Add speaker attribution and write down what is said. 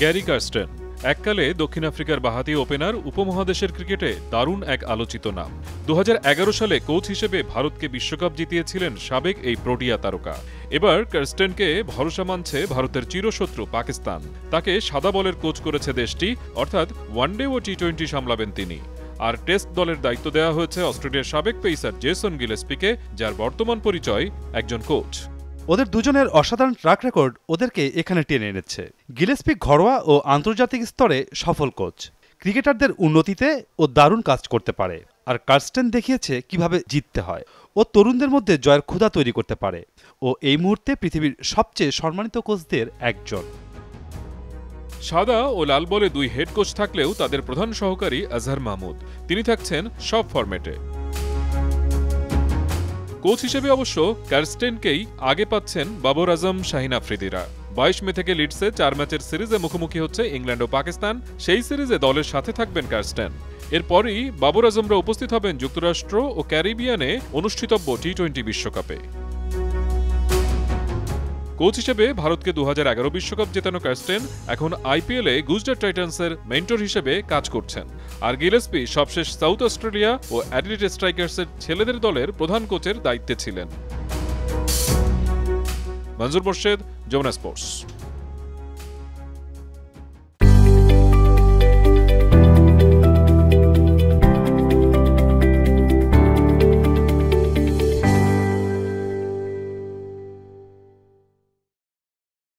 Speaker 1: Gary Kirsten এককালে দক্ষিণ আফ্রিকার বাঁহাতি ওপেনার উপমহাদেশের ক্রিকেটে দারুণ এক আলোচিত নাম। 2011 সালে কোচ হিসেবে ভারতকে বিশ্বকাপ জিতিয়েছিলেন সাবেক এই প্রোটিয়া তারকা। এবার কার্স্টেনকে ভরসা মানছে ভারতের চিরশত্রু পাকিস্তান। তাকে সাদা বলের কোচ করেছে দেশটি, অর্থাৎ ওয়ানডে ও টি-20 সামলাবেন তিনি। আর টেস্ট দলের দায়িত্ব দেওয়া হয়েছে অস্ট্রেলিয়ার সাবেক পেসার জেসন গিলেস্পিকে, যার বর্তমান পরিচয় একজন কোচ।
Speaker 2: ওদের দুজনের অসাধারণ ট্র্যাক রেকর্ড ওদেরকে এখানে টেনে এনেছে। গিলেস্পি ঘরোয়া ও আন্তর্জাতিক স্তরে সফল কোচ, ক্রিকেটারদের উন্নতিতে ও দারুণ কাজ করতে পারে। আর কার্স্টেন দেখিয়েছে কিভাবে জিততে হয়। ও তরুণদের মধ্যে জয়ের ক্ষুধা তৈরি করতে পারে। ও এই মুহূর্তে পৃথিবীর সবচেয়ে সম্মানিত কোচদের একজন।
Speaker 1: সাদা ও লাল বলে দুই হেড কোচ থাকলেও তাদের প্রধান সহকারী আজহার মাহমুদ, তিনি থাকছেন সব ফরম্যাটে। কোচ হিসেবে অবশ্য কার্স্টেনকেই আগে পাচ্ছেন বাবর আজম, শাহিন আফ্রিদিরা। 22 মে থেকে লিডসে 4 ম্যাচের সিরিজে মুখোমুখি হচ্ছে ইংল্যান্ড ও পাকিস্তান। সেই সিরিজে দলের সাথে থাকবেন কার্স্টেন। এরপরই বাবর আজমরা উপস্থিত হবেন যুক্তরাষ্ট্র ও ক্যারিবিয়ানে অনুষ্ঠিতব্য টি-20 বিশ্বকাপে। কোচ হিসেবে ভারতকে 2011 বিশ্বকাপ জেতানো কার্স্টেন এখন আইপিএলে গুজরাট টাইটান্সের মেন্টর হিসেবে কাজ করছেন। আর গিলেস্পি সবশেষ সাউথ অস্ট্রেলিয়া ও অ্যাডিলেড স্ট্রাইকার্সের ছেলেদের দলের প্রধান কোচের দায়িত্বে ছিলেন। মনজুর মোর্শেদ, যমুনা স্পোর্টস।